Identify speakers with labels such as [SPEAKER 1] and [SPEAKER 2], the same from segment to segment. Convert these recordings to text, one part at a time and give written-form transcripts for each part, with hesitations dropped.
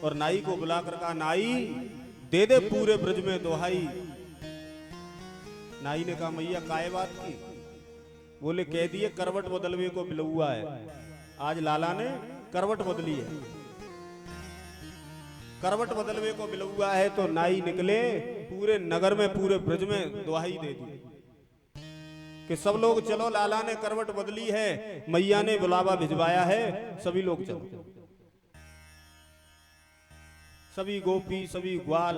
[SPEAKER 1] और नाई को बुलाकर कहा, नाई दे दे पूरे ब्रज में दोहाई। नाई ने कहा, मैया काय बात की? बोले, कह दिए करवट बदलवे को बिलुआ है। आज लाला ने करवट बदली है। करवट बदलवे को बिलुआ है तो नाई निकले, पूरे नगर में पूरे ब्रज में दोहाई दे दी कि सब लोग चलो, लाला ने करवट बदली है, मैया ने बुलावा भिजवाया है, सभी लोग चलो। सभी गोपी, सभी ग्वाल,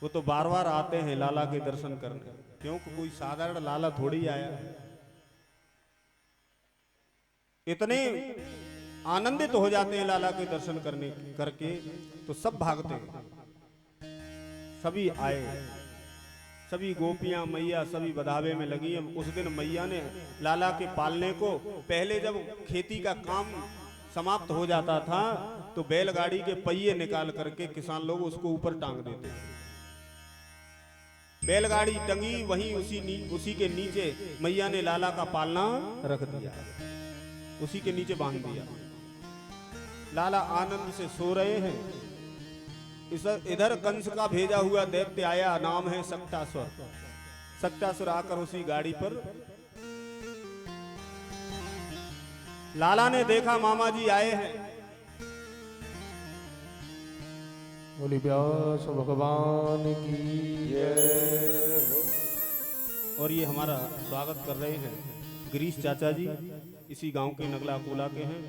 [SPEAKER 1] वो तो बार बार आते हैं लाला के दर्शन करने, क्योंकि कोई साधारण लाला थोड़ी आया है। इतने आनंदित हो जाते हैं लाला के दर्शन करने करके, तो सब भागते हैं। सभी आए, सभी गोपियां, मैया सभी बधावे में लगी। उस दिन मैया ने लाला के पालने को, पहले जब खेती का काम समाप्त हो जाता था तो बैलगाड़ी के पहिए निकाल करके किसान लोग उसको ऊपर टांग देते थे। बैलगाड़ी टंगी, वहीं उसी के नीचे मैया ने लाला का पालना रख दिया, उसी के नीचे बांध दिया। लाला आनंद से सो रहे हैं। इधर कंस का भेजा हुआ दैत्य आया, नाम है सक्टासुर। सक्टासुर आकर उसी गाड़ी पर, लाला ने देखा मामा जी आए हैं।
[SPEAKER 2] बोली व्यास भगवान की जय।
[SPEAKER 1] और ये हमारा स्वागत कर रहे हैं गिरीश चाचा जी, इसी गांव के नगला कोला के हैं।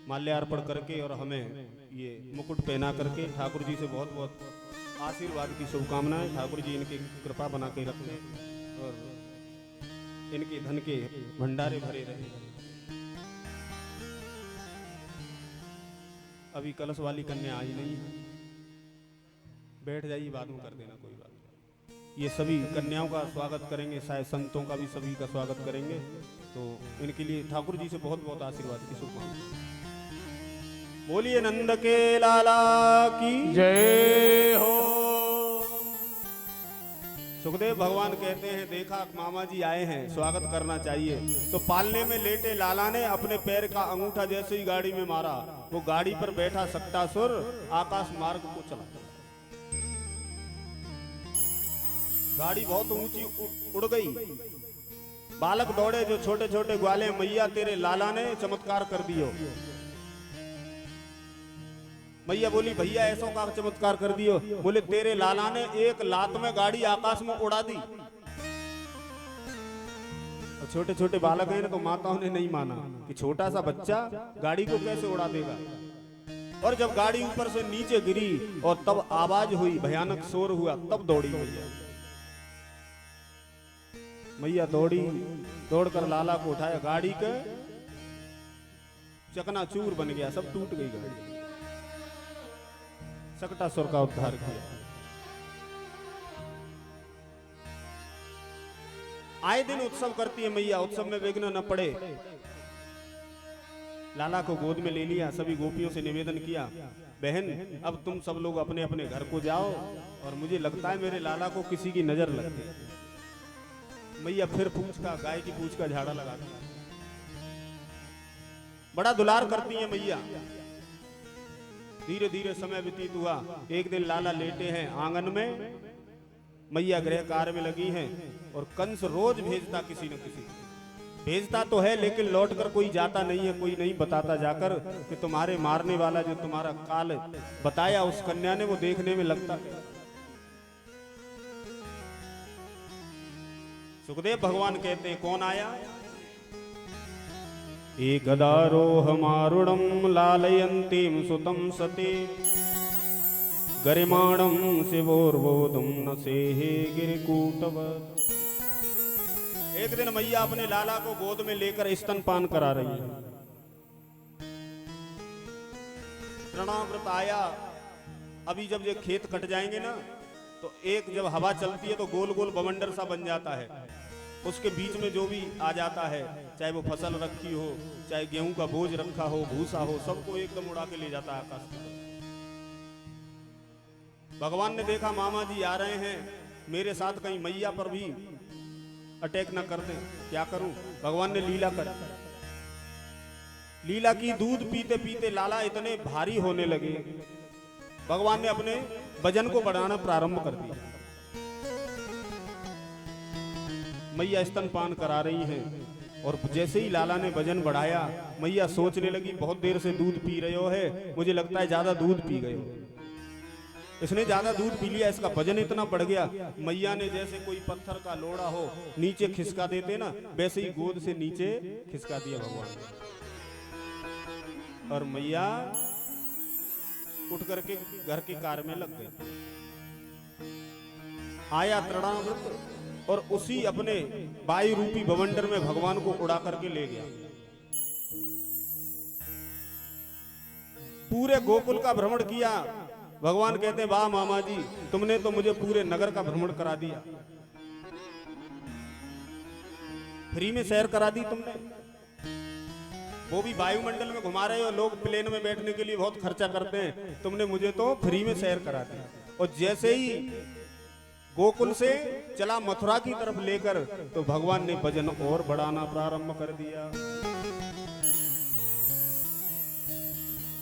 [SPEAKER 1] माल्यार्पण करके और हमें ये मुकुट पहना करके ठाकुर जी से बहुत बहुत आशीर्वाद की शुभकामनाएं। ठाकुर जी इनकी कृपा बना के रखें और इनके धन के भंडारे भरे रहे। अभी कलश वाली कन्या आई नहीं है, बैठ जाइए, बाद में कर देना, कोई बात नहीं। ये सभी कन्याओं का स्वागत करेंगे, शायद संतों का भी सभी का स्वागत करेंगे, तो इनके लिए ठाकुर जी से बहुत बहुत आशीर्वाद की शुभकामनाएं। बोलिए नंद के लाला की
[SPEAKER 2] जय हो।
[SPEAKER 1] सुखदेव भगवान कहते हैं, देखा मामा जी आए हैं, स्वागत करना चाहिए। तो पालने में लेटे लाला ने अपने पैर का अंगूठा जैसे ही गाड़ी में मारा, वो गाड़ी पर बैठा सक्टासुर आकाश मार्ग को चला। गाड़ी बहुत ऊंची उड़ गई। बालक दौड़े, जो छोटे छोटे ग्वाले, मैया तेरे लाला ने चमत्कार कर दियो। मैया बोली, भैया ऐसा का चमत्कार कर दियो? बोले, तेरे लाला ने एक लात में गाड़ी आकाश में उड़ा दी। छोटे छोटे बालक हैं ना, तो माताओं ने नहीं माना कि छोटा सा बच्चा गाड़ी को कैसे उड़ा देगा। और जब गाड़ी ऊपर से नीचे गिरी और तब आवाज हुई, भयानक शोर हुआ, तब दौड़ी मैया। मैया दौड़ी, दौड़कर लाला को उठाया, गाड़ी के चकनाचूर बन गया, सब टूट गई गाड़ी। सक्टासुर का उद्धार किया। आए दिन उत्सव करती है मैया, उत्सव में विघ्न न पड़े। लाला को गोद में ले लिया, सभी गोपियों से निवेदन किया, बहन अब तुम सब लोग अपने अपने घर को जाओ, और मुझे लगता है मेरे लाला को किसी की नजर लग गई। मैया फिर पूंछ का, गाय की पूंछ का झाड़ा लगाती, बड़ा दुलार करती है मैया। धीरे धीरे समय व्यतीत हुआ। एक दिन लाला लेटे हैं आंगन में, मैया गृह कार्य में लगी हैं, और कंस रोज भेजता, किसी न किसी भेजता तो है, लेकिन लौटकर कोई जाता नहीं है, कोई नहीं बताता जाकर कि तुम्हारे मारने वाला जो तुम्हारा काल बताया उस कन्या ने, वो देखने में लगता है। सुखदेव भगवान कहते हैं, कौन आया? एकदारोहमारुणं लालयन्तीं सुतं सती गरिमाणं शिवोर्बोधं न सेहे गिरिकूटवत्। एक दिन मैया अपने लाला को गोद में लेकर स्तनपान करा रही है। प्रणाव्रत आया। अभी जब ये खेत कट जाएंगे ना, तो एक जब हवा चलती है तो गोल गोल बवंडर सा बन जाता है, उसके बीच में जो भी आ जाता है, चाहे वो फसल रखी हो, चाहे गेहूं का बोझ रखा हो, भूसा हो, सबको एकदम उड़ा के ले जाता है आकाश में। भगवान ने देखा मामा जी आ रहे हैं, मेरे साथ कहीं मैया पर भी अटैक न कर दें, क्या करूं? भगवान ने लीला कर लीला की। दूध पीते पीते लाला इतने भारी होने लगे, भगवान ने अपने वजन को बढ़ाना प्रारंभ कर दिया। मैया स्तनपान करा रही हैं और जैसे ही लाला ने वजन बढ़ाया, मैया सोचने लगी बहुत देर से दूध पी रहे हो है, मुझे लगता है ज्यादा दूध पी गए हो। इसने ज्यादा दूध पी लिया, इसका वजन इतना बढ़ गया। मैया ने जैसे कोई पत्थर का लोड़ा हो नीचे खिसका देते ना, वैसे ही गोद से नीचे खिसका दिया भगवान ने। और मैया उठ करके घर के कार्य में लग गई। आया तृणावृत और उसी अपने वायु रूपी भवंडर में भगवान को उड़ा करके ले गया। पूरे गोकुल का भ्रमण किया। भगवान कहते हैं, वाह मामा जी, तुमने तो मुझे पूरे नगर का भ्रमण करा दिया, फ्री में सैर करा दी तुमने। वो भी वायुमंडल में घुमा रहे हो, लोग प्लेन में बैठने के लिए बहुत खर्चा करते हैं, तुमने मुझे तो फ्री में सैर करा दी। और जैसे ही गोकुल से चला मथुरा की तरफ लेकर, तो भगवान ने वजन और बढ़ाना प्रारंभ कर दिया।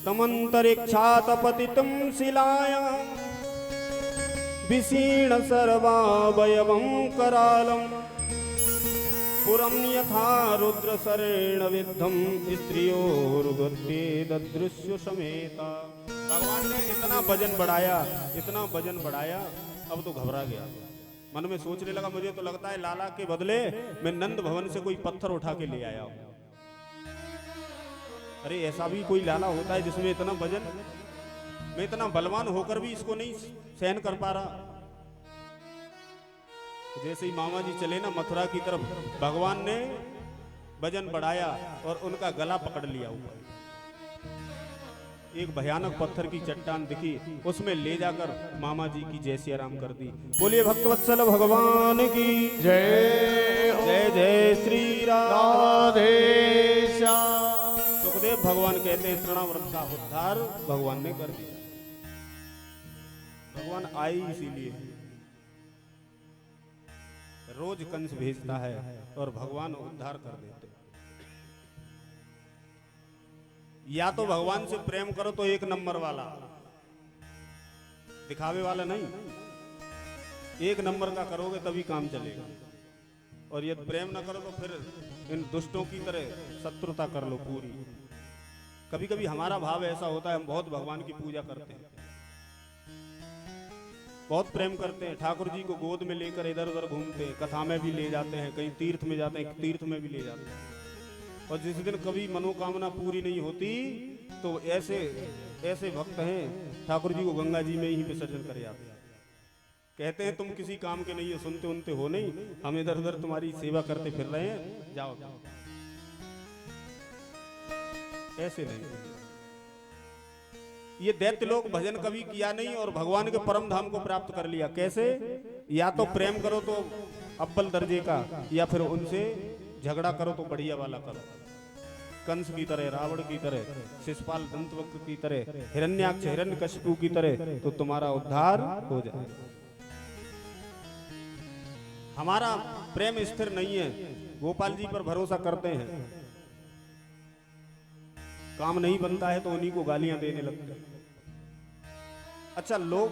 [SPEAKER 1] तमंतरिक्षातपतितं शिलायां विशीर्ण सर्वावयवं करालं पुरं यथा रुद्रसरेण विद्धं स्त्रियोरुगत्ये ददृश्य समेता। भगवान ने इतना वजन बढ़ाया, इतना वजन बढ़ाया, अब तो घबरा गया। मन में सोचने लगा, मुझे तो लगता है लाला के बदले मैं नंद भवन से कोई पत्थर उठा के ले आया हूं। अरे ऐसा भी कोई लाला होता है जिसमें इतना वजन, मैं इतना बलवान होकर भी इसको नहीं सहन कर पा रहा। जैसे ही मामा जी चले ना मथुरा की तरफ, भगवान ने वजन बढ़ाया और उनका गला पकड़ लिया ऊपर। एक भयानक पत्थर की चट्टान दिखी, उसमें ले जाकर मामा जी की जय सिया राम कर दी। बोलिए भक्तवत्सल भगवान की
[SPEAKER 2] जय हो।
[SPEAKER 1] जय जय श्री
[SPEAKER 2] राधे श्याम।
[SPEAKER 1] सुखदेव भगवान कहते हैं, तृणाव्रत का उद्धार भगवान ने कर दिया। भगवान आए इसीलिए, रोज कंस भेजता है और भगवान उद्धार कर देते। या तो भगवान से प्रेम करो तो एक नंबर वाला, दिखावे वाला नहीं, एक नंबर का करोगे तभी काम चलेगा। और यदि प्रेम ना करो तो फिर इन दुष्टों की तरह शत्रुता कर लो पूरी। कभी कभी हमारा भाव ऐसा होता है, हम बहुत भगवान की पूजा करते हैं, बहुत प्रेम करते हैं, ठाकुर जी को गोद में लेकर इधर उधर घूमते हैं, कथा में भी ले जाते हैं, कहीं तीर्थ में जाते हैं, तीर्थ में भी ले जाते हैं। और जिस दिन कभी मनोकामना पूरी नहीं होती तो ऐसे ऐसे भक्त हैं, ठाकुर जी को गंगा जी में ही विसर्जन कर जाते हैं। कहते हैं तुम किसी काम के नहीं हो, सुनते उनते हो नहीं, हम इधर उधर तुम्हारी सेवा करते फिर रहे हैं, जाओ। ऐसे नहीं, ये दैत्य लोग भजन कभी किया नहीं और भगवान के परम धाम को प्राप्त कर लिया। कैसे? या तो प्रेम करो तो अव्वल दर्जे का, या फिर उनसे झगड़ा करो तो बढ़िया वाला करो। कंस की तरह, रावण की तरह, शिशुपाल दंतवक्र की तरह, हिरण्याक्ष हिरण्यकशिपु की तरह, तो तुम्हारा उद्धार हो जाए। हमारा प्रेम स्थिर नहीं है, गोपाल जी पर भरोसा करते हैं, काम नहीं बनता है तो उन्हीं को गालियां देने लगते हैं। अच्छा, लोग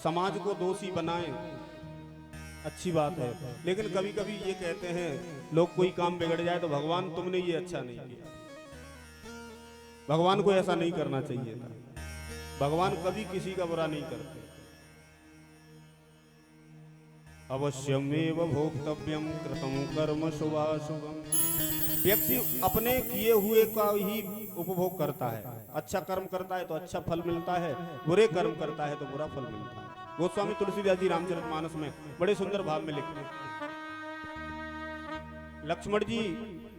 [SPEAKER 1] समाज को दोषी बनाएं, अच्छी बात है, लेकिन कभी कभी ये कहते हैं लोग कोई काम बिगड़ जाए तो भगवान तुमने ये अच्छा नहीं किया। भगवान को ऐसा नहीं करना चाहिए था। भगवान कभी किसी का बुरा नहीं करते। अवश्यमेव भोक्तव्यम कृतं कर्म शुभाशुभम। व्यक्ति अपने किए हुए का ही उपभोग करता है। अच्छा कर्म करता है तो अच्छा फल मिलता है, बुरे कर्म करता है तो बुरा फल मिलता है। गोस्वामी तुलसीदास जी रामचरितमानस में बड़े सुंदर भाव में लिखते हैं, लक्ष्मण जी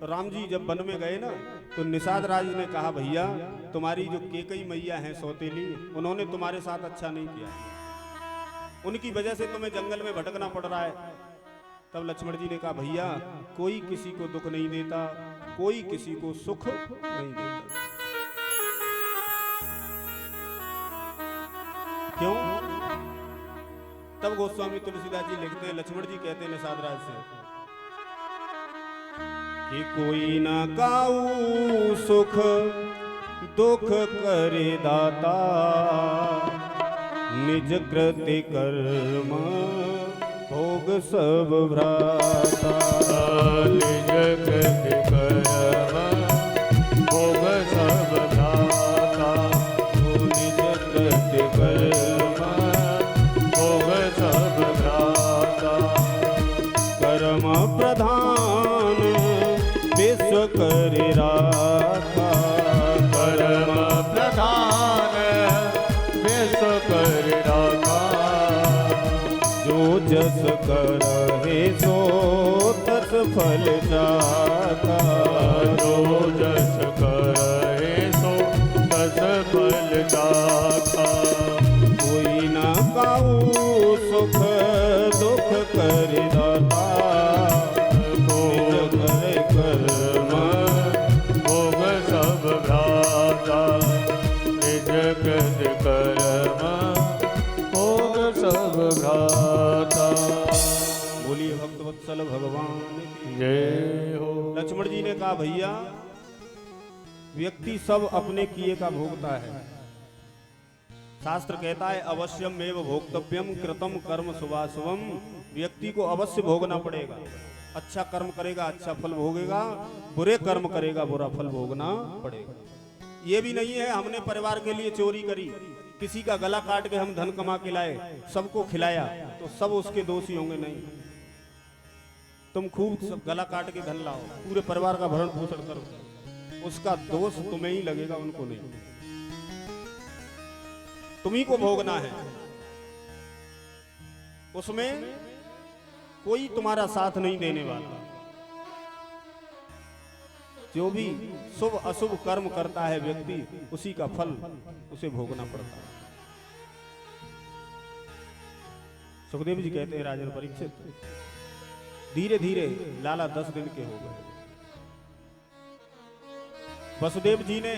[SPEAKER 1] राम जी जब वन में गए ना, तो निषाद राज ने कहा, भैया तुम्हारी जो केकई मैया हैं सौतेली, उन्होंने तुम्हारे साथ अच्छा नहीं किया, उनकी वजह से तुम्हें जंगल में भटकना पड़ रहा है। तब लक्ष्मण जी ने कहा, भैया कोई किसी को दुख नहीं देता, कोई किसी को सुख नहीं देता। क्यों? तब गोस्वामी तुलसीदास जी लिखते हैं, लक्ष्मण जी कहते हैं निषाद राज से, कि कोई न काऊ सुख दुख करे दाता, निज कृति कर्म भोग सब भ्राता।
[SPEAKER 2] निज कृति कर्म भोग सब भ्राता,
[SPEAKER 1] निज कृति कर्म
[SPEAKER 2] भोग सब भ्राता।
[SPEAKER 1] कर्म प्रधान विश्व करे राखा,
[SPEAKER 2] कर्म प्रधान विश्व कर राखा।
[SPEAKER 1] जो जस करहे सो तस फल जाता,
[SPEAKER 2] जो जस करे सो तस फल जाता।
[SPEAKER 1] कोई न काऊ सुख दुख करे दाता, निज करे कर्म
[SPEAKER 2] भोग सब भ्राता, निज कृति कर्म भोग सब भ्राता।
[SPEAKER 1] बोलिए भक्तवत्सल भगवान की
[SPEAKER 2] जय हो।
[SPEAKER 1] लक्ष्मण जी ने कहा भैया व्यक्ति सब अपने किए का भोगता है। शास्त्र कहता है अवश्यम एव भोक्तव्यम कृतम कर्म शुभाशुभम। व्यक्ति को अवश्य भोगना पड़ेगा। अच्छा कर्म करेगा अच्छा फल भोगेगा, बुरे कर्म करेगा बुरा फल भोगना पड़ेगा। ये भी नहीं है हमने परिवार के लिए चोरी करी, किसी का गला काट के हम धन कमा के लाए, सबको खिलाया तो सब उसके दोषी होंगे, नहीं। तुम खूब सब गला काट के धन लाओ, पूरे परिवार का भरण पोषण करो, उसका दोष तुम्हें ही लगेगा, उनको नहीं। तुम्ही को भोगना है, उसमें कोई तुम्हारा साथ नहीं देने वाला। जो भी शुभ अशुभ कर्म करता है व्यक्ति, उसी का फल उसे भोगना पड़ता है। सुखदेव जी कहते हैं राजन परीक्षित, धीरे धीरे लाला 10 दिन के हो गए। वसुदेव जी ने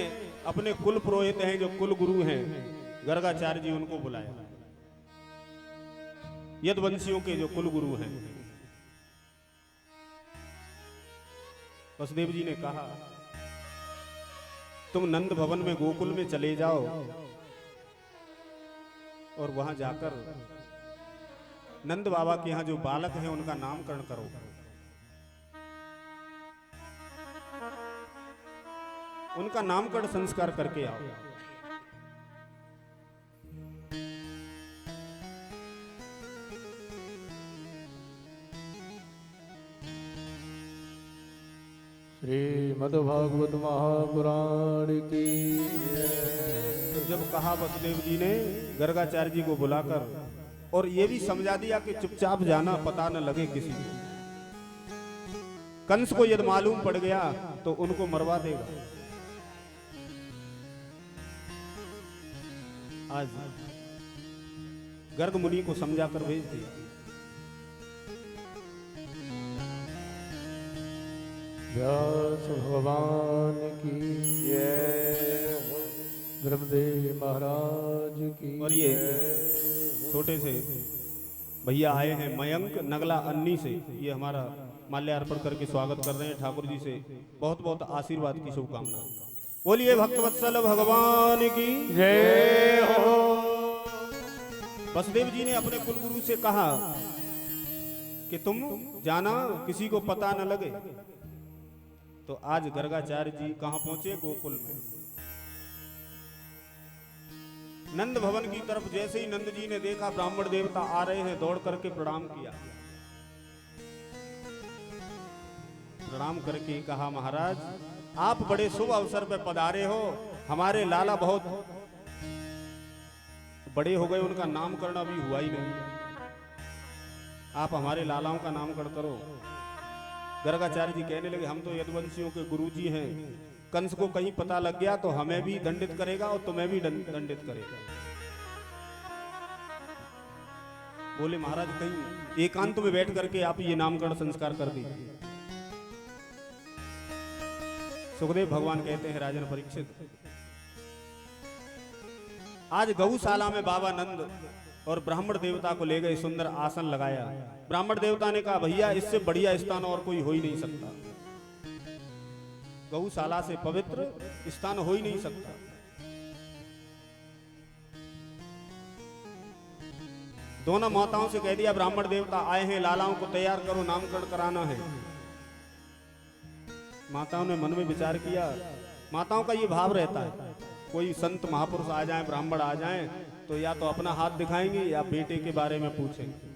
[SPEAKER 1] अपने कुल पुरोहित हैं, जो कुल गुरु हैं गर्गाचार्य जी, उनको बुलाया। यदुवंशियों के जो कुल गुरु हैं, वसुदेव जी ने कहा तुम नंद भवन में गोकुल में चले जाओ और वहां जाकर नंद बाबा के यहां जो बालक हैं उनका नामकरण करो। उनका नामकरण संस्कार करके आओ।
[SPEAKER 2] श्रीमद्भागवत महापुराण की।
[SPEAKER 1] तो जब कहा वसुदेव जी ने गर्गाचार्य जी को बुलाकर, और ये भी समझा दिया कि चुपचाप जाना, पता न लगे किसी को। कंस को यदि मालूम पड़ गया तो उनको मरवा देगा। आज गर्ग मुनि को समझाकर भेज दिया।
[SPEAKER 2] व्यास भगवान की जय, ब्रह्मदेव महाराज की।
[SPEAKER 1] और ये छोटे से भैया आए हैं मयंक नगला अन्नी से, ये हमारा माल्यार्पण करके स्वागत कर रहे हैं। ठाकुर जी से बहुत बहुत आशीर्वाद की शुभकामना। बोलिए भक्तवत्सल भगवान की
[SPEAKER 2] जय हो।
[SPEAKER 1] वसुदेव जी ने अपने कुलगुरु से कहा कि तुम जाना, किसी को पता न लगे। तो आज गर्गाचार्य जी कहां पहुंचे? गोकुल में। नंद भवन की तरफ जैसे ही नंद जी ने देखा ब्राह्मण देवता आ रहे हैं, दौड़ करके प्रणाम किया। प्रणाम करके कहा महाराज आप बड़े शुभ अवसर पर पधारे हो, हमारे लाला बहुत बड़े हो गए, उनका नामकरण अभी हुआ ही नहीं, आप हमारे लालाओं का नामकरण करो। गर्गाचार्य जी कहने लगे हम तो यदुवंशियों के गुरुजी हैं, कंस को कहीं पता लग गया तो हमें भी दंडित करेगा और तुम्हें भी दंडित करेगा। बोले महाराज कहीं एकांत में बैठ करके आप ये नामकरण संस्कार कर दीजिए। सुखदेव भगवान कहते हैं राजन परीक्षित, आज गौशाला में बाबा नंद और ब्राह्मण देवता को ले गए, सुंदर आसन लगाया। ब्राह्मण देवता ने कहा भैया इससे बढ़िया स्थान और कोई हो ही नहीं सकता। गौशाला से पवित्र स्थान हो ही नहीं सकता। दोनों माताओं से कह दिया ब्राह्मण देवता आए हैं, लालाओं को तैयार करो, नामकरण कराना है। माताओं ने मन में विचार किया, माताओं का ये भाव रहता है, कोई संत महापुरुष आ जाएं, ब्राह्मण आ जाएं, तो या तो अपना हाथ दिखाएंगे या बेटे के बारे में पूछेंगे।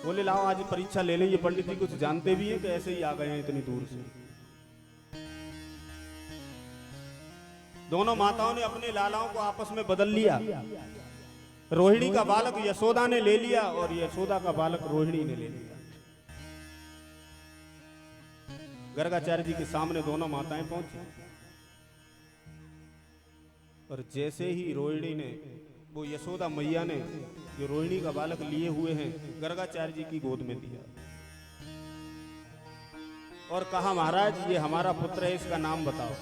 [SPEAKER 1] बोले लाओ आज परीक्षा ले लें, ये पंडित जी कुछ जानते भी हैं कि ऐसे ही आ गए हैं इतनी दूर से। दोनों माताओं ने अपने लालाओं को आपस में बदल लिया। रोहिणी का बालक यशोदा ने ले लिया और यशोदा का बालक रोहिणी ने ले लिया। गर्गाचार्य जी के सामने दोनों माताएं पहुंची और जैसे ही रोहिणी ने, वो यशोदा मैया ने जो रोहिणी का बालक लिए हुए हैं गर्गाचार्य जी की गोद में दिया और कहा महाराज ये हमारा पुत्र है, इसका नाम बताओ।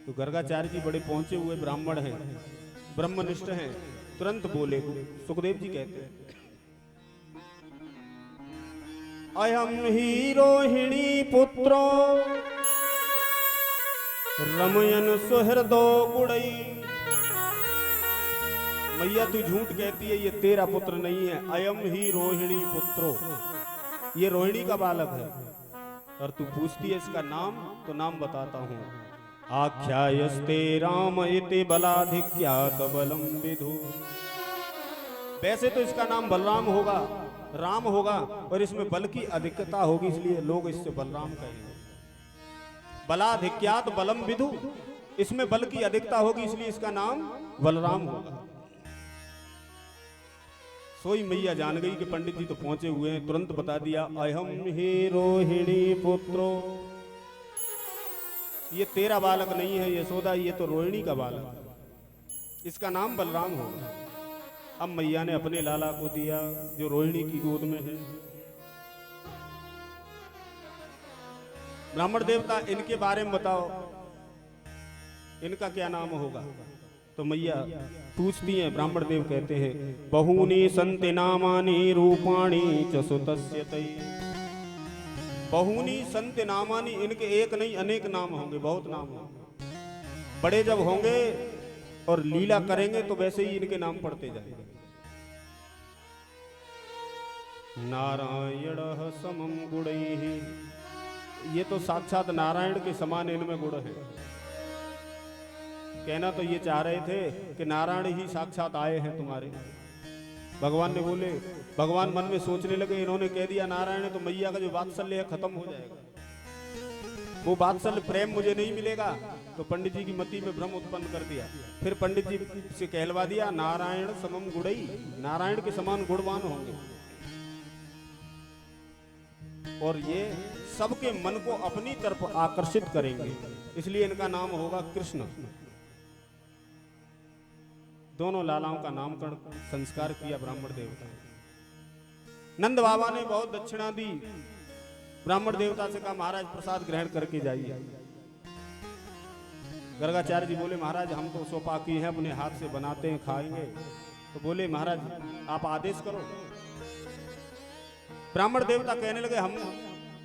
[SPEAKER 1] तो गर्गाचार्य जी बड़े पहुंचे हुए ब्राह्मण हैं, ब्रह्मनिष्ठ हैं, तुरंत बोले। सुखदेव जी कहते हैं अयम ही रोहिणी पुत्रो रमयन सुहृदो गुड़ई। मैया तू झूठ कहती है, ये तेरा पुत्र नहीं है। अयम ही रोहिणी पुत्रो, ये रोहिणी का बालक है। और तू पूछती है इसका नाम, तो नाम बताता हूं। आख्यायस्ते राम इति बलाधिक्यात बलम विधु। वैसे तो इसका नाम बलराम होगा, राम होगा, और इसमें बल की अधिकता होगी, इसलिए लोग इससे बलराम कहेंगे। बलाधिक्यात बलम विधु, इसमें बल की अधिकता होगी, इसलिए इसका नाम बलराम होगा। सोई मैया जान गई कि पंडित जी तो पहुंचे हुए हैं, तुरंत बता दिया अहम ही रोहिणी पुत्रो, ये तेरा बालक नहीं है यशोदा, ये तो रोहिणी का बालक, इसका नाम बलराम होगा। अब मैया ने अपने लाला को दिया जो रोहिणी की गोद में है। ब्राह्मण देवता इनके बारे में बताओ, इनका क्या नाम होगा। तो मैया पूछती हैं, ब्राह्मण देव कहते हैं बहूनि संति नामानि रूपाणि च सुतस्य तै। बहूनि संति नामानि, इनके एक नहीं अनेक नाम होंगे, बहुत नाम होंगे। बड़े जब होंगे और लीला करेंगे तो वैसे ही इनके नाम पढ़ते जाएंगे। नारायण समम गुणैहि, ये तो साक्षात नारायण के समान इनमें गुण है। कहना तो ये चाह रहे थे कि नारायण ही साक्षात आए हैं तुम्हारे। भगवान ने बोले, भगवान मन में सोचने लगे, इन्होंने कह दिया नारायण है तो मैया का जो वात्सल्य है खत्म हो जाएगा, वो वात्सल्य प्रेम मुझे नहीं मिलेगा। तो पंडित जी की मति में भ्रम उत्पन्न कर दिया। फिर पंडित जी से कहलवा दिया नारायण समम गुणई, नारायण के समान गुणवान होंगे और ये सबके मन को अपनी तरफ आकर्षित करेंगे, इसलिए इनका नाम होगा कृष्ण। दोनों लालाओं का नामकरण संस्कार किया ब्राह्मण देवता। नंद बाबा ने बहुत दक्षिणा दी। ब्राह्मण देवता से कहा महाराज प्रसाद ग्रहण करके जाइए। गर्गाचार्य जी बोले महाराज हम तो सोपाकी हैं, अपने हाथ से बनाते हैं, खाएंगे। तो बोले महाराज आप आदेश करो। ब्राह्मण देवता कहने लगे हम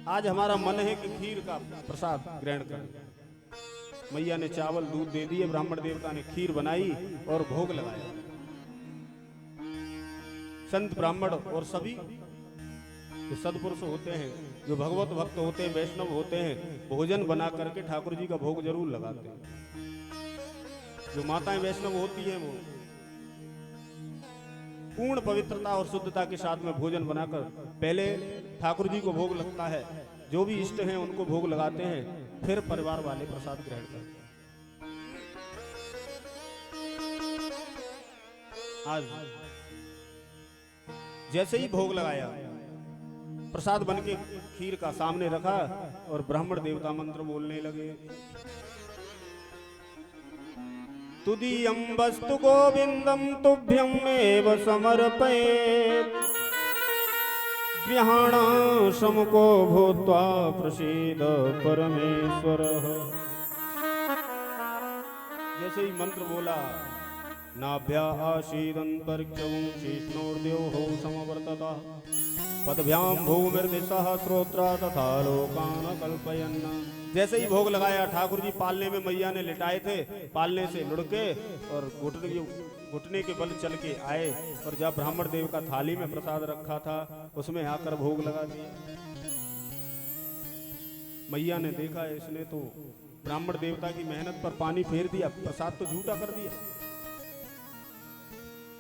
[SPEAKER 1] आज हमारा मन है कि खीर का प्रसाद ग्रहण करें। मैया ने चावल दूध दे दिए, ब्राह्मण देवता ने खीर बनाई और भोग लगाया। संत ब्राह्मण और सभी जो सदपुरुष होते हैं, जो भगवत भक्त होते हैं, वैष्णव होते हैं, भोजन बना करके ठाकुर जी का भोग जरूर लगाते हैं। जो माताएं वैष्णव होती हैं वो पूर्ण पवित्रता और शुद्धता के साथ में भोजन बनाकर पहले ठाकुर जी को भोग लगता है, जो भी इष्ट हैं उनको भोग लगाते हैं, फिर परिवार वाले प्रसाद ग्रहण करते हैं। आज जैसे ही भोग लगाया, प्रसाद बन के खीर का सामने रखा और ब्राह्मण देवता मंत्र बोलने लगे। तुदीयं वस्तु गोविंदम तुभ्यं एव समर्पयेत्, गृहाण समको भूत्वा प्रसीद परमेश्वरः। जैसे ही मंत्र बोला, नाभ्या आसीदन्तरिक्षं शीष्णोर्द्योः समवर्ततः, पदभ्याम भोग मृदिशः श्रोत्र तथा लोकान कल्पयन्न। जैसे ही भोग लगाया ठाकुर जी पालने में मैया ने लिटाए थे, पालने से लुढ़के और घुटने के बल चल के आए और जब ब्राह्मण देव का थाली में प्रसाद रखा था उसमें आकर भोग लगा दिया। मैया ने देखा इसने तो ब्राह्मण देवता की मेहनत पर पानी फेर दिया, प्रसाद तो झूठा कर दिया।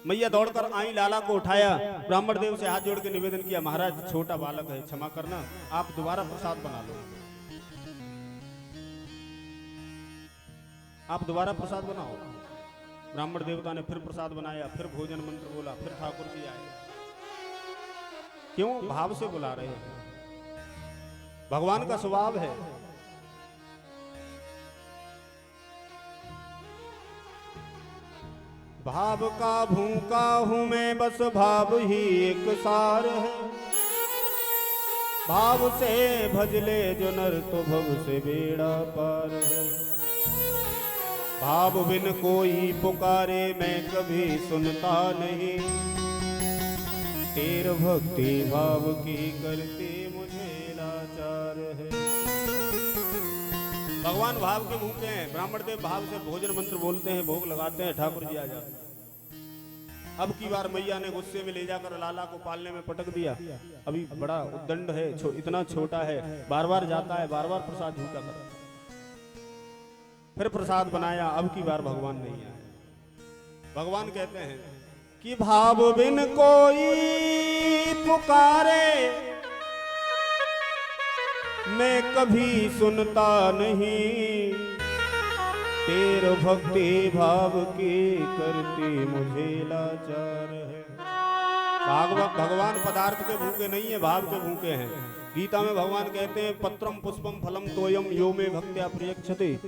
[SPEAKER 1] मैया दौड़कर आई, लाला को उठाया, ब्राह्मण देव से हाथ जोड़ के निवेदन किया, महाराज छोटा बालक है, क्षमा करना, आप दोबारा प्रसाद बना लो, आप दोबारा प्रसाद बनाओ। ब्राह्मण देवता ने फिर प्रसाद बनाया, फिर भोजन मंत्र बोला, फिर ठाकुर जी आए। क्यों? भाव से बुला रहे हैं, भगवान का स्वभाव है। भाव का भूखा हूं मैं, बस भाव ही एक सार है। भाव से भजले जो नर तो भव से बेड़ा पार है। भाव बिन कोई पुकारे मैं कभी सुनता नहीं। तेर भक्ति भाव की करते मुझे लाचार है। भगवान भाव के भूखे हैं। ब्राह्मण देव भाव से भोजन मंत्र बोलते हैं, भोग लगाते हैं, ठाकुर जी आ जाते हैं। अब की बार मैया ने गुस्से में ले जाकर लाला को पालने में पटक दिया। अभी बड़ा उद्दंड है, इतना छोटा है, बार बार जाता है, बार बार प्रसाद झूठा कर। फिर प्रसाद बनाया, अब की बार भगवान नहीं आए। भगवान कहते हैं कि भाव बिन कोई पुकारे मैं कभी सुनता नहीं। तेर भक्ति भाव की करती मुझे लाचार है। भागवत भगवान पदार्थ के भूखे नहीं है, भाव के भूखे हैं। गीता में भगवान कहते हैं पत्रम पुष्पम फलम तोयम यो में भक्त्या प्रियक्षते।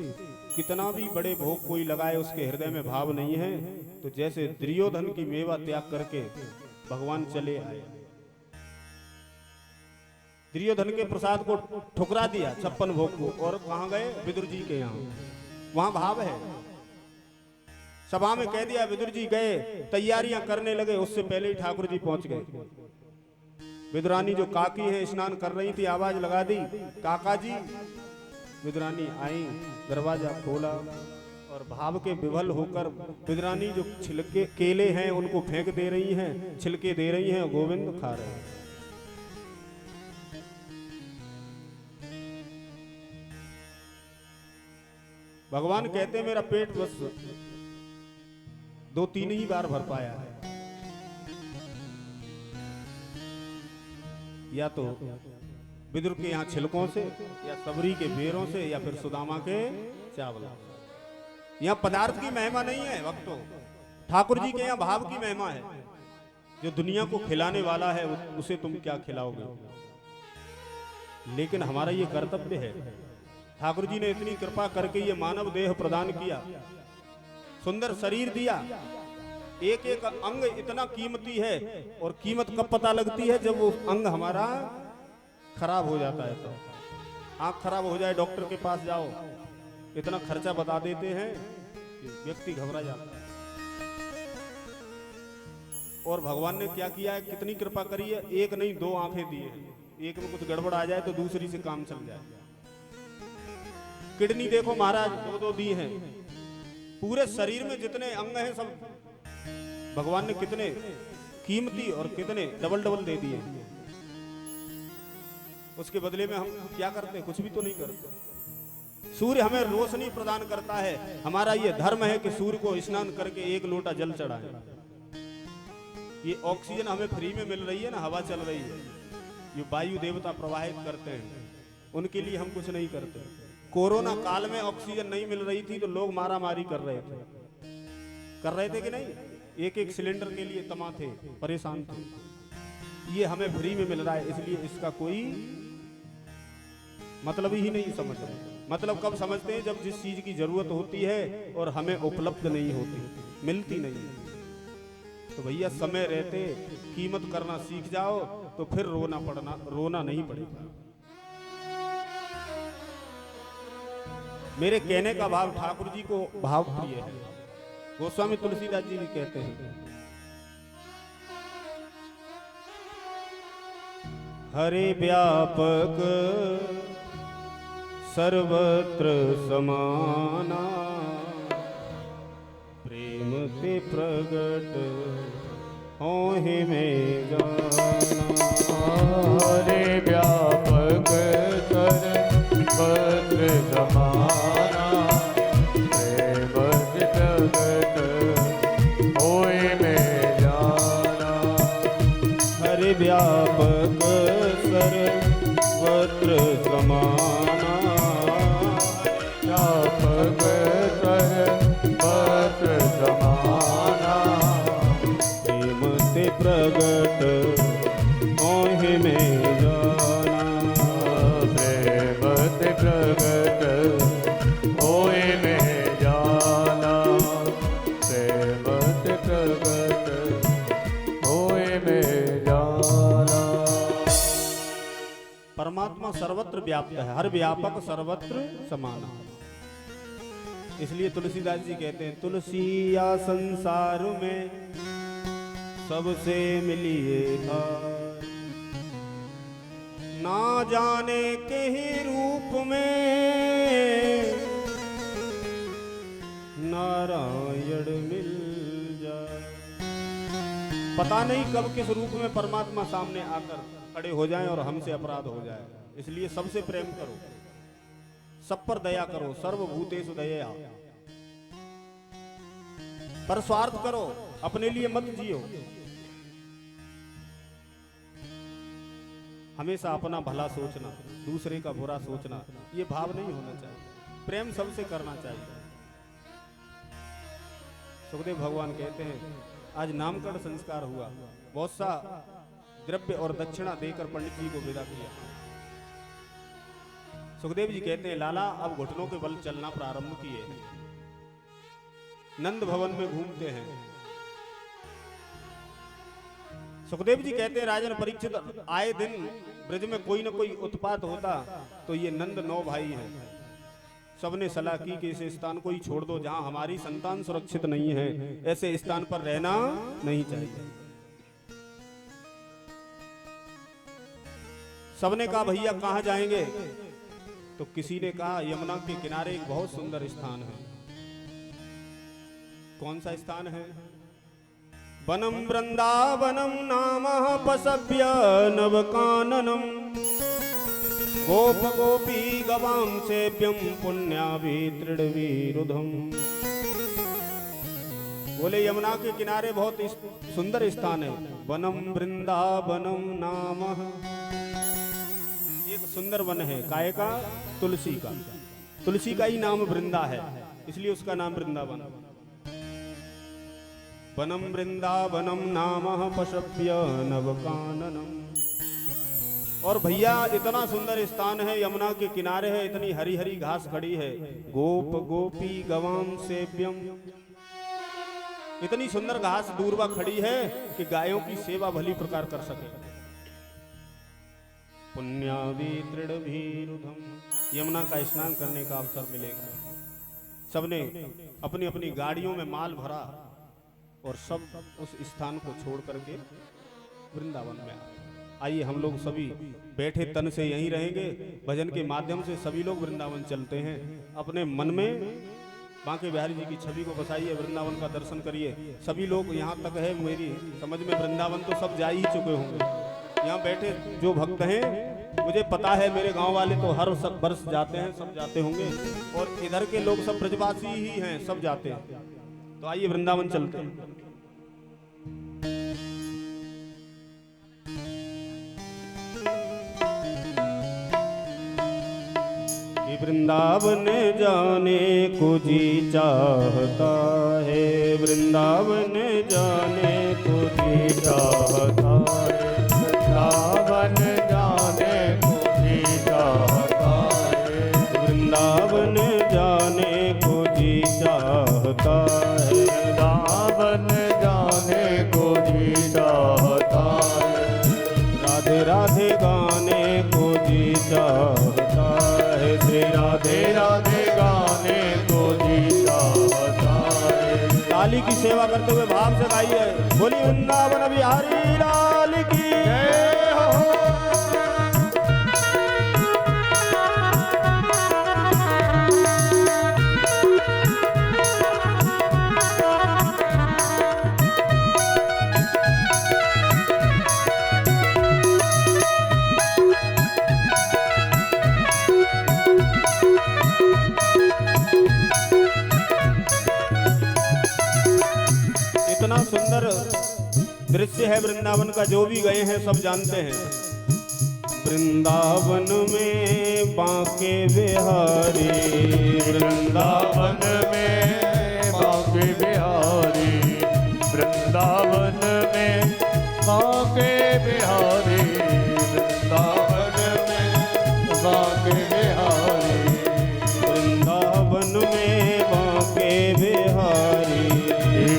[SPEAKER 1] कितना भी बड़े भोग कोई लगाए उसके हृदय में भाव नहीं है तो जैसे दुर्योधन की मेवा त्याग करके भगवान चले आए। दुर्योधन के प्रसाद को ठुकरा दिया 56 भोग को और कहां गए? विदुर जी के यहाँ। वहां भाव है। सभा में कह दिया, विदुर जी गए, तैयारियां करने लगे, उससे पहले ही ठाकुर जी पहुंच गए। विदुरानी जो काकी है स्नान कर रही थी, आवाज लगा दी, काका जी। विदुरानी आई, दरवाजा खोला और भाव के विवल होकर विदुरानी जो छिलके केले हैं उनको फेंक दे रही हैं, छिलके दे रही हैं, गोविंद खा रहे हैं। भगवान कहते मेरा पेट बस 2-3 ही बार भर पाया है। या तो विदुर के यहाँ छिलकों से, या सबरी के बेरों से, या फिर सुदामा के चावल। यहाँ पदार्थ की महिमा नहीं है भक्तों, ठाकुर जी के यहाँ भाव की महिमा है। जो दुनिया को खिलाने वाला है उसे तुम क्या खिलाओगे। लेकिन हमारा ये कर्तव्य है। ठाकुर जी ने इतनी कृपा करके ये मानव देह प्रदान किया, सुंदर शरीर दिया। एक एक अंग इतना कीमती है और कीमत कब पता लगती है? जब वो अंग हमारा खराब हो जाता है। तो आंख खराब हो जाए, डॉक्टर के पास जाओ, इतना खर्चा बता देते हैं कि व्यक्ति घबरा जाता है। और भगवान ने क्या किया है, कितनी कृपा करी है। एक नहीं 2 आंखें दी है। एक में कुछ गड़बड़ आ जाए तो दूसरी से काम चल जाए। किडनी देखो महाराज 2-2 दी हैं। पूरे शरीर में जितने अंग हैं सब भगवान ने कितने कीमती और कितने डबल दे दिए। उसके बदले में हम क्या करते हैं? कुछ भी तो नहीं करते। सूर्य हमें रोशनी प्रदान करता है। हमारा ये धर्म है कि सूर्य को स्नान करके 1 लोटा जल चढ़ाएं। ये ऑक्सीजन हमें फ्री में मिल रही है ना, हवा चल रही है, ये वायु देवता प्रवाहित करते हैं, उनके लिए हम कुछ नहीं करते। कोरोना काल में ऑक्सीजन नहीं मिल रही थी तो लोग मारामारी कर रहे थे कि नहीं? एक सिलेंडर के लिए तमा थे, परेशान थे। ये हमें फ्री में मिल रहा है, इसलिए इसका कोई मतलब ही नहीं समझ रहे। मतलब कब समझते हैं? जब जिस चीज की जरूरत होती है और हमें उपलब्ध नहीं होती, मिलती नहीं। तो भैया समय रहते कीमत करना सीख जाओ तो फिर रोना नहीं पड़ेगा। मेरे कहने का भाव ठाकुर जी को भाव प्रिय है। गोस्वामी तुलसीदास जी भी कहते हैं हरि व्यापक सर्वत्र समाना, प्रेम ते प्रगट होहि में जाना।
[SPEAKER 2] हरि व्यापक सर्वत्र समाना, प्रेम ते प्रगट होहि में जाना।
[SPEAKER 1] हरि व्यापक सर्वत्र समाना,
[SPEAKER 2] व्यापक सर्वत्र समाना,
[SPEAKER 1] प्रेम ते प्रगट होहि में जाना।
[SPEAKER 2] प्रेम ते प्रगट होए में जाना, प्रेम ते प्रगट होए में जाना।
[SPEAKER 1] परमात्मा सर्वत्र व्याप्त है, हर व्यापक सर्वत्र समाना। इसलिए तुलसीदास जी कहते हैं, तुलसी या संसार में सबसे मिलिए हार, ना जाने के ही रूप में नारायण मिल जाए। पता नहीं कब किस रूप में परमात्मा सामने आकर खड़े हो जाएं और हमसे अपराध हो जाए। इसलिए सबसे प्रेम करो, सब पर दया करो, सर्वभूतेषु दयया। पर स्वार्थ करो, अपने लिए मत जियो। हमेशा अपना भला सोचना, दूसरे का बुरा सोचना, ये भाव नहीं होना चाहिए। प्रेम सबसे करना चाहिए। सुखदेव भगवान कहते हैं, आज नामकरण संस्कार हुआ, बहुत सा द्रव्य और दक्षिणा देकर पंडित जी को विदा किया। सुखदेव जी कहते हैं, लाला अब घुटनों के बल चलना प्रारंभ किए, नंद भवन में घूमते हैं। सुखदेव जी कहते हैं, राजन परीक्षित, आए दिन ब्रज में कोई न कोई उत्पात होता तो ये नंद 9 भाई हैं, सबने सलाह की कि इस स्थान को ही छोड़ दो, जहां हमारी संतान सुरक्षित नहीं है, ऐसे स्थान पर रहना नहीं चाहिए। सबने कहा, भैया कहां जाएंगे? तो किसी ने कहा, यमुना के किनारे एक बहुत सुंदर स्थान है। कौन सा स्थान है? वनम वृंदावनम नाम पसभ्य नवकाननम, गोप गोपी गवाम सेव्यम पुण्याभि तृणवीरुधम। बोले यमुना के किनारे बहुत सुंदर स्थान है, वनम वृंदावनम नाम, एक सुंदर वन है, काय का? तुलसी का। तुलसी का ही नाम वृंदा है, इसलिए उसका नाम वृंदावन। वनम वृंदावनम नाम पशभ्य नवकाननम। और भैया इतना सुंदर स्थान है, यमुना के किनारे है, इतनी हरी हरी घास खड़ी है, गोप गोपी गवाम सेव्यम, इतनी सुंदर घास दूरबा खड़ी है कि गायों की सेवा भली प्रकार कर सके। पुण्याभि तृणवीरुधम, यमुना का स्नान करने का अवसर मिलेगा। सबने अपनी अपनी गाड़ियों में माल भरा और सब उस स्थान को छोड़ करके वृंदावन में आए। आइए हम लोग सभी बैठे तन से यहीं रहेंगे, भजन के माध्यम से सभी लोग वृंदावन चलते हैं। अपने मन में बांके बिहारी जी की छवि को बसाइए, वृंदावन का दर्शन करिए। सभी लोग यहाँ तक है मेरी समझ में, वृंदावन तो सब जा ही चुके होंगे। यहाँ बैठे जो भक्त हैं, मुझे पता है मेरे गांव वाले तो हर सब वर्ष जाते हैं, सब जाते होंगे, और इधर के लोग सब ब्रजवासी ही हैं, सब जाते हैं। तो आइए वृंदावन चलते हैं। वृंदावन जाने को जी चाहता है, वृंदावन जाने को जी चाहता है,
[SPEAKER 2] वृंदावन जाने को जी चाहता है,
[SPEAKER 1] वृंदावन जाने को जी चाहता है,
[SPEAKER 2] वृंदावन जाने को जी चाहता है,
[SPEAKER 1] राधे राधे गाने को जी चाहता है, श्री राधे
[SPEAKER 2] राधे गाने को जी चाहता है।
[SPEAKER 1] ताली की सेवा करते हुए भाव से गाइए, बोली वृंदावन बिहारी लाल की जय हो। दृश्य है वृंदावन का, जो भी गए हैं सब जानते हैं। वृंदावन में बांके बिहारी,
[SPEAKER 2] वृंदावन में बांके बिहारी, वृंदावन में बांके बिहारी, वृंदावन में बांके बिहारी,
[SPEAKER 1] वृंदावन में बांके बिहारी,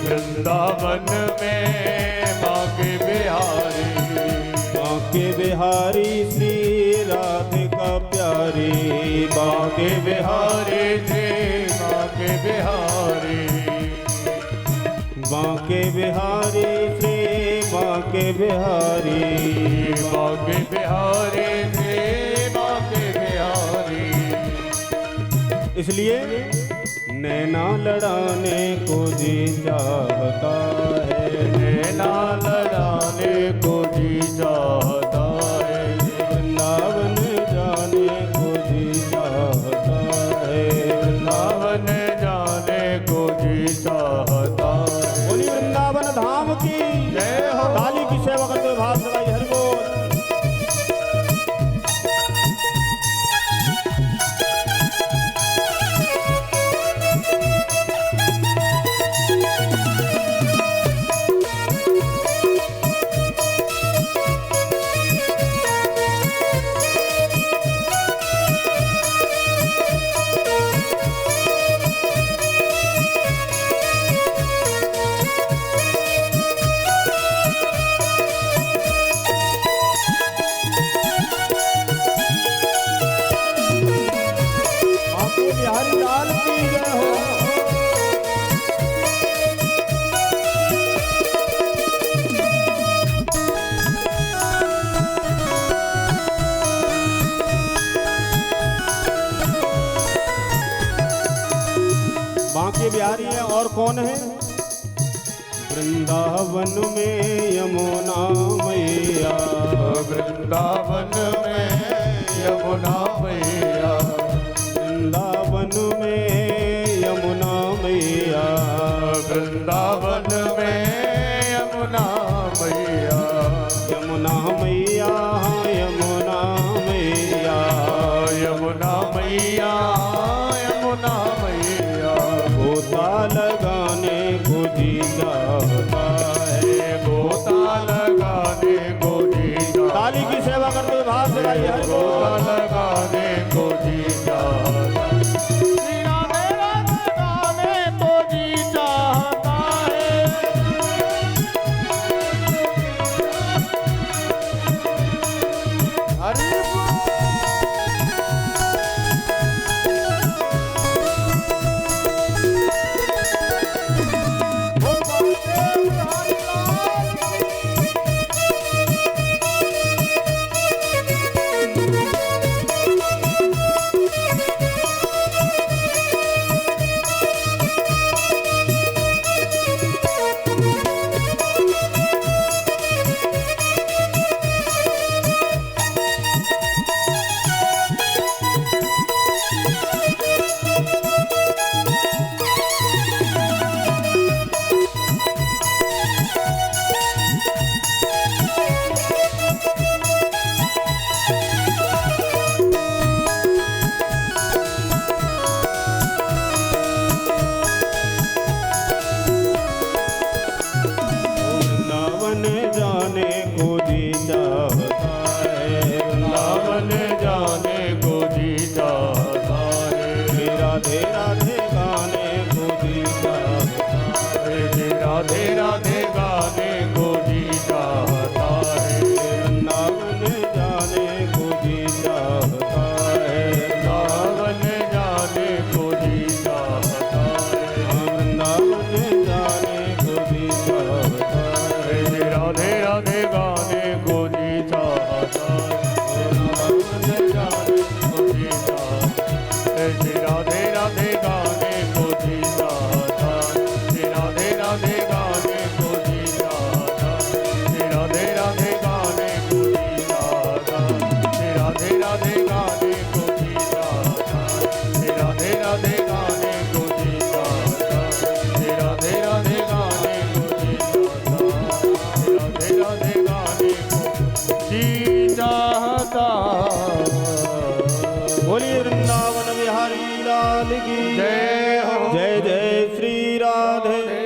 [SPEAKER 2] वृंदावन में बांके बिहारी,
[SPEAKER 1] बांके बिहारी श्री राधिका प्यारी,
[SPEAKER 2] बांके बिहारी श्री बांके बिहारी,
[SPEAKER 1] बांके बिहारी श्री बांके बिहारी,
[SPEAKER 2] बांके बिहारी श्री बांके बिहारी।
[SPEAKER 1] इसलिए नैना लड़ाने को जी चाहता है,
[SPEAKER 2] नैना लड़ाने को जी चाहता है,
[SPEAKER 1] वृंदावन जाने को जी चाहता है,
[SPEAKER 2] वृंदावन जाने को जी चाहता है।
[SPEAKER 1] बोली वृंदावन धाम की
[SPEAKER 2] जय हो।
[SPEAKER 1] काली की सेवा करते हुए भाव सगाई हरि बोल। बांके बिहारी लाल की जय हो। बांके बिहारी है और कौन है? वृंदावन में यमुना मैया,
[SPEAKER 2] वृंदावन में यमुना मैया,
[SPEAKER 1] वृंदावन में यमुना मैया,
[SPEAKER 2] वृंदावन में यमुना मैया,
[SPEAKER 1] यमुना मैया, यमुना मैया,
[SPEAKER 2] यमुना मैया, यमुना मैया।
[SPEAKER 1] गोता लगाने को जी चाहता है,
[SPEAKER 2] गोता लगाने को जी चाहता,
[SPEAKER 1] काली की सेवा करते हुए भाव से गाइए हरि
[SPEAKER 2] गोता
[SPEAKER 1] बोल।
[SPEAKER 2] लगाने को जी चाहता, श्री राधे राधे गाने को जी चाहता है,
[SPEAKER 1] लाल की
[SPEAKER 2] जय हो
[SPEAKER 1] जय जय श्री राधे